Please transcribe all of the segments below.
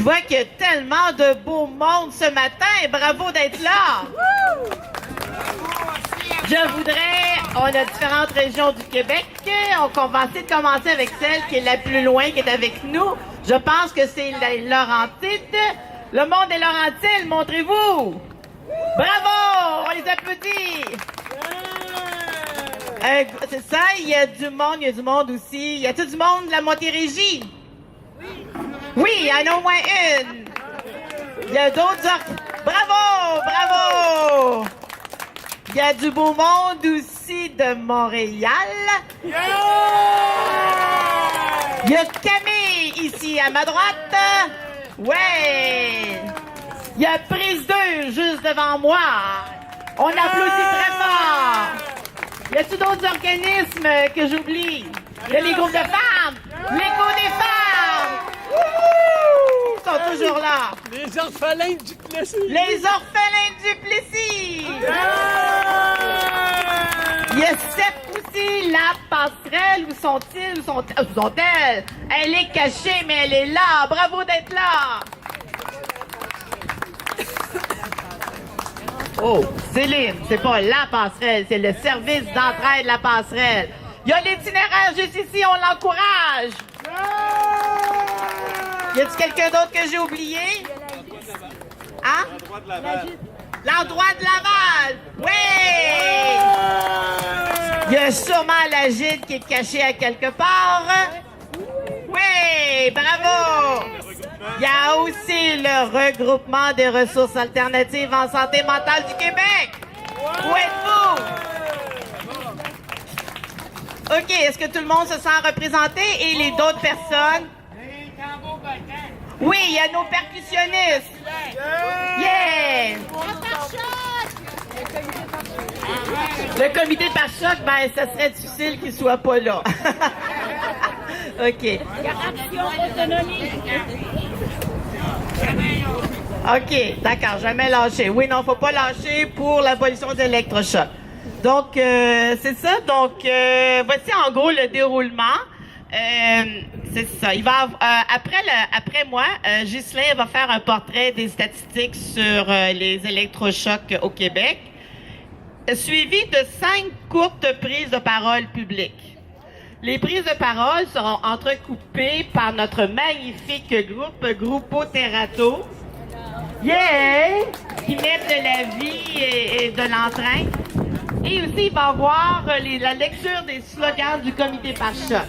vois qu'il y a tellement de beau monde ce matin. Bravo d'être là. Je voudrais, on a différentes régions du Québec. On va essayer de commencer avec celle qui est la plus loin, qui est avec nous. Je pense que c'est les Laurentides. Le monde des Laurentides, montrez-vous. Bravo, on les applaudit. C'est ça, il y a du monde aussi. Y a tout du monde de la Montérégie? Oui, il y en a au moins une. Il y a d'autres... Bravo, bravo. Il y a du beau monde aussi de Montréal. Il y a Camille ici à ma droite. Ouais. Il y a prise 2 juste devant moi. On applaudit très fort. Y a-t-il d'autres organismes que j'oublie? Il y a les groupes de femmes. L'écho des femmes. Wouhou! Ils sont toujours là. Les orphelins du Plessis. Les orphelins du Plessis. Il y a Sepp aussi, la passerelle. Où sont-ils? Où sont-elles? Elle est cachée, mais elle est là. Bravo d'être là. Oh, Céline, c'est pas la passerelle, c'est le service d'entraide de la passerelle. Il y a l'itinéraire juste ici, on l'encourage. Y a-t-il quelqu'un d'autre que j'ai oublié? Hein? L'endroit de Laval. L'endroit de Laval! Oui! Il y a sûrement la gîte qui est cachée à quelque part. Oui, bravo! Il y a aussi le regroupement des ressources alternatives en santé mentale du Québec. Où êtes-vous? OK, est-ce que tout le monde se sent représenté et les d'autres personnes? Oui, il y a nos percussionnistes. Yeah! Le comité par choc, ben, ça serait difficile qu'il soit pas là. OK. OK, d'accord, jamais lâcher. Oui, non, faut pas lâcher pour l'abolition de l'électrochoc. Donc, c'est ça. Donc, voici en gros le déroulement. C'est ça. Il va après moi, Ghislain va faire un portrait des statistiques sur les électrochocs au Québec, suivi de 5 courtes prises de parole publiques. Les prises de parole seront entrecoupées par notre magnifique groupe Gruppo Terrato. Yeah! Qui mettent de la vie et de l'entrain. Et aussi, il va y avoir la lecture des slogans du comité par choc.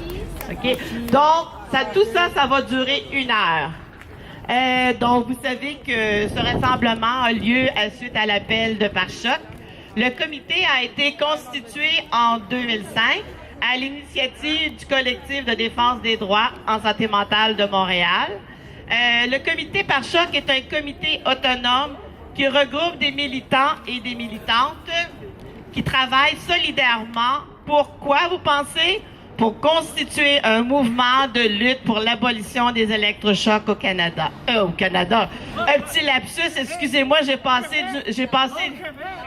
OK? Donc, tout ça, ça va durer 1 heure. Donc, vous savez que ce rassemblement a lieu suite à l'appel de pare-choc. Le comité a été constitué en 2005 à l'initiative du collectif de défense des droits en santé mentale de Montréal. Le comité par choc est un comité autonome qui regroupe des militants et des militantes qui travaillent solidairement. Pourquoi, vous pensez? Pour constituer un mouvement de lutte pour l'abolition des électrochocs au Canada. Au Canada. Un petit lapsus, excusez-moi, j'ai passé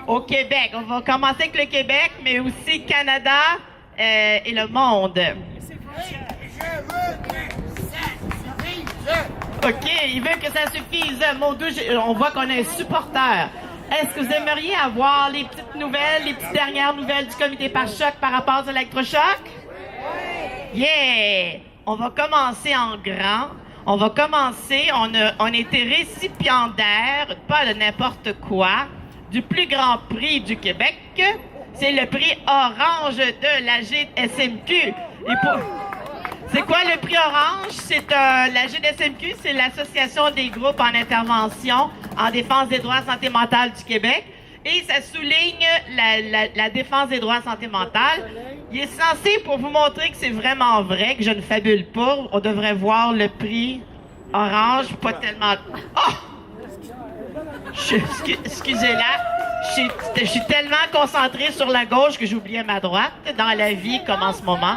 au Québec. On va commencer avec le Québec, mais aussi Canada et le monde. OK, il veut que ça suffise. Mon Dieu, on voit qu'on a un supporter. Est-ce que vous aimeriez avoir les petites nouvelles, les petites dernières nouvelles du comité par choc par rapport aux électrochocs? Yeah! On va commencer en grand. On va commencer, on a été récipiendaire, pas de n'importe quoi, du plus grand prix du Québec. C'est le prix Orange de la GSMQ. C'est quoi le prix Orange? C'est la GSMQ, c'est l'Association des groupes en intervention en défense des droits en santé mentale du Québec. Et ça souligne la défense des droits en santé mentale. Il est censé, pour vous montrer que c'est vraiment vrai, que je ne fabule pas, on devrait voir le prix Orange, pas tellement... Oh! Excusez-la, je suis tellement concentrée sur la gauche que j'oubliais ma droite, dans la vie comme en ce moment.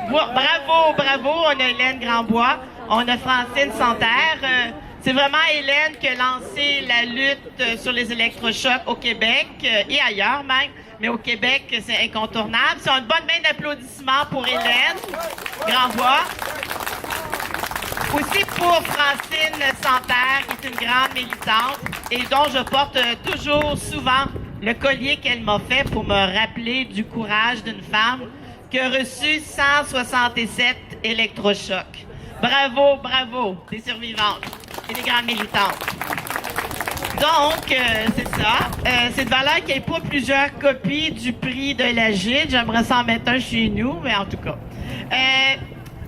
Bravo, on a Hélène Grandbois, on a Francine Santerre. C'est vraiment Hélène qui a lancé la lutte sur les électrochocs au Québec et ailleurs même. Mais au Québec, c'est incontournable. C'est une bonne main d'applaudissements pour Hélène Grandbois. Aussi pour Francine Santerre, qui est une grande militante et dont je porte toujours souvent le collier qu'elle m'a fait pour me rappeler du courage d'une femme qui a reçu 167 électrochocs. Bravo, bravo, des survivantes et des grandes militantes. Donc, c'est ça. C'est de valeur qu'il n'y ait pas plusieurs copies du prix de la GID. J'aimerais s'en mettre un chez nous, mais en tout cas.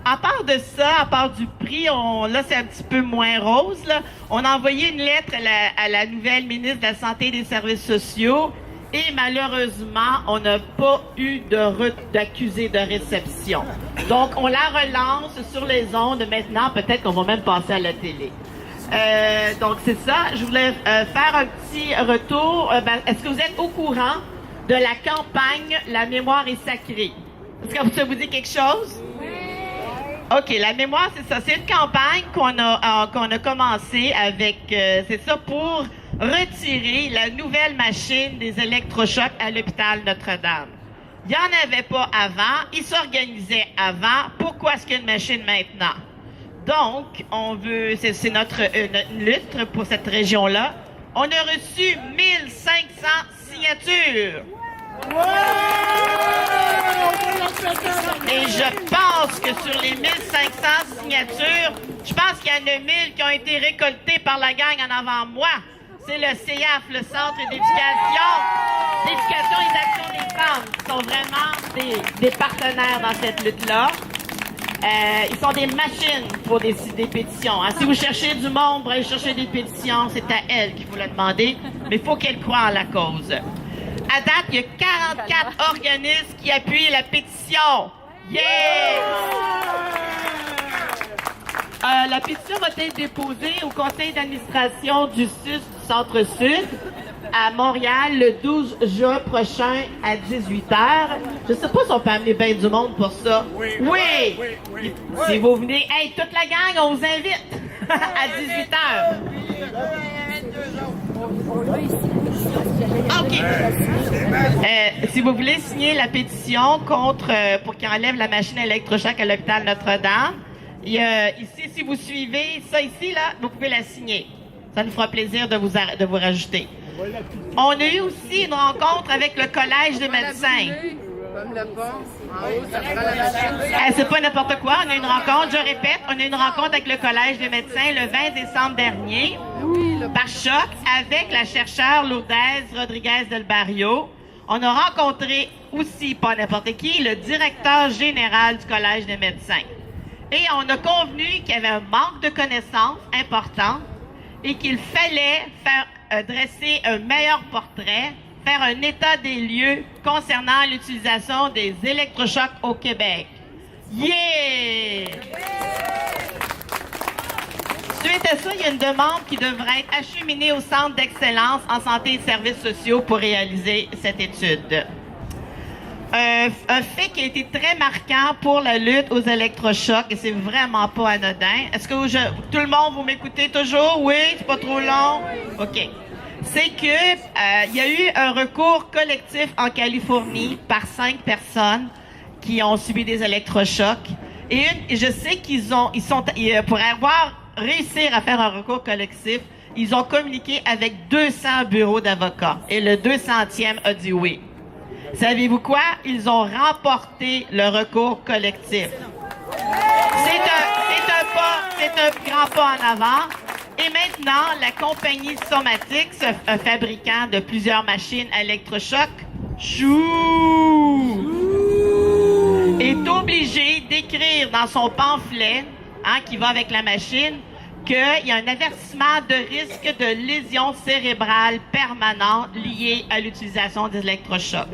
À part de ça, à part du prix, là, c'est un petit peu moins rose, là. On a envoyé une lettre à la nouvelle ministre de la Santé et des Services sociaux et malheureusement, on n'a pas eu d'accusé de réception. Donc, on la relance sur les ondes maintenant. Peut-être qu'on va même passer à la télé. Donc, c'est ça. Je voulais faire un petit retour. Est-ce que vous êtes au courant de la campagne « La mémoire est sacrée ». Est-ce que ça vous dit quelque chose? Oui. OK, la mémoire, c'est ça. C'est une campagne qu'on a commencé avec, c'est ça, pour retirer la nouvelle machine des électrochocs à l'hôpital Notre-Dame. Il n'y en avait pas avant. Ils s'organisaient avant. Pourquoi est-ce qu'il y a une machine maintenant? Donc, c'est notre lutte pour cette région-là. On a reçu 1500 signatures. Et je pense que sur les 1500 signatures, je pense qu'il y en a 1000 qui ont été récoltées par la gang en avant moi. C'est le CIAF, le Centre d'éducation et d'action des femmes, qui sont vraiment des partenaires dans cette lutte-là. Ils sont des machines pour des pétitions. Hein. Si vous cherchez du monde pour aller chercher des pétitions, c'est à elles qu'il faut le demander, mais il faut qu'elles croient en la cause. À date, il y a 44 organismes qui appuient la pétition. Yeah! La pétition va être déposée au conseil d'administration du CIUS du Centre-Sud à Montréal le 12 juin prochain à 18h. Je sais pas si on peut amener bien du monde pour ça. Oui! Si vous venez, hey, toute la gang, on vous invite à 18h. OK. Si vous voulez signer la pétition pour qu'il enlève la machine électrochoc à l'hôpital Notre-Dame, ici, si vous suivez ça ici, là, vous pouvez la signer. Ça nous fera plaisir de vous rajouter. On a eu aussi une rencontre avec le Collège des médecins. C'est pas n'importe quoi. On a une rencontre, je répète, on a une rencontre avec le Collège des médecins le 20 décembre dernier, par choc, avec la chercheure Lourdes Rodriguez del Barrio. On a rencontré aussi, pas n'importe qui, le directeur général du Collège des médecins. Et on a convenu qu'il y avait un manque de connaissances important et qu'il fallait dresser un meilleur portrait, faire un état des lieux concernant l'utilisation des électrochocs au Québec. Yeah! Suite à ça, il y a une demande qui devrait être acheminée au Centre d'excellence en santé et services sociaux pour réaliser cette étude. Un fait qui a été très marquant pour la lutte aux électrochocs, et c'est vraiment pas anodin. Est-ce que tout le monde, vous m'écoutez toujours? Oui? C'est pas trop long? OK. C'est que il y a eu un recours collectif en Californie par 5 personnes qui ont subi des électrochocs. Et je sais pour réussir à faire un recours collectif, ils ont communiqué avec 200 bureaux d'avocats. Et le 200e a dit oui. Savez-vous quoi? Ils ont remporté le recours collectif. C'est un grand pas en avant. Et maintenant, la compagnie Somatix, un fabricant de plusieurs machines à électrochocs, est obligé d'écrire dans son pamphlet, qui va avec la machine, qu'il y a un avertissement de risque de lésion cérébrale permanente liée à l'utilisation des électrochocs.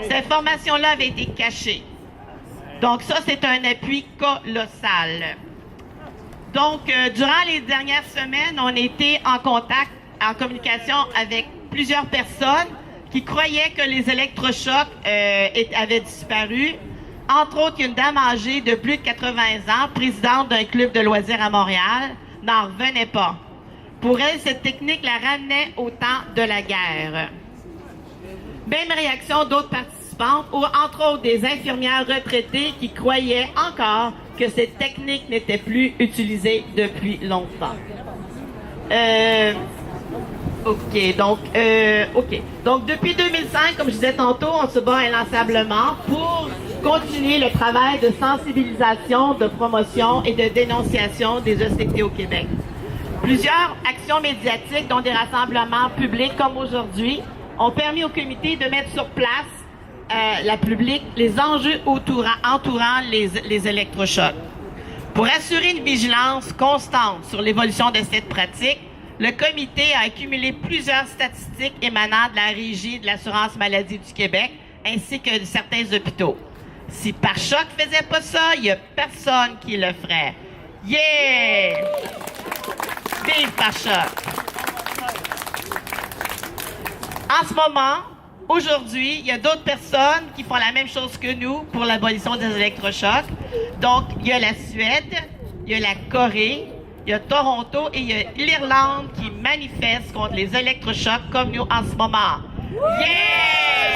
Cette information-là avait été cachée. Donc ça, c'est un appui colossal. Donc, durant les dernières semaines, on était en communication avec plusieurs personnes qui croyaient que les électrochocs avaient disparu. Entre autres, il y a une dame âgée de plus de 80 ans, présidente d'un club de loisirs à Montréal, n'en revenait pas. Pour elle, cette technique la ramenait au temps de la guerre. Même réaction d'autres participants préoccupantes, ou entre autres des infirmières retraitées qui croyaient encore que cette technique n'était plus utilisée depuis longtemps. OK. Donc, depuis 2005, comme je disais tantôt, on se bat inlassablement pour continuer le travail de sensibilisation, de promotion et de dénonciation des ECT au Québec. Plusieurs actions médiatiques, dont des rassemblements publics comme aujourd'hui, ont permis au comité de mettre sur place les enjeux entourant les électrochocs. Pour assurer une vigilance constante sur l'évolution de cette pratique, le comité a accumulé plusieurs statistiques émanant de la Régie de l'assurance maladie du Québec ainsi que de certains hôpitaux. Si Pare-Choc faisait pas ça, il n'y a personne qui le ferait. Yeah! Vive Pare-Choc! En ce moment, aujourd'hui, il y a d'autres personnes qui font la même chose que nous pour l'abolition des électrochocs. Donc, il y a la Suède, il y a la Corée, il y a Toronto et il y a l'Irlande qui manifestent contre les électrochocs comme nous en ce moment. Yeah!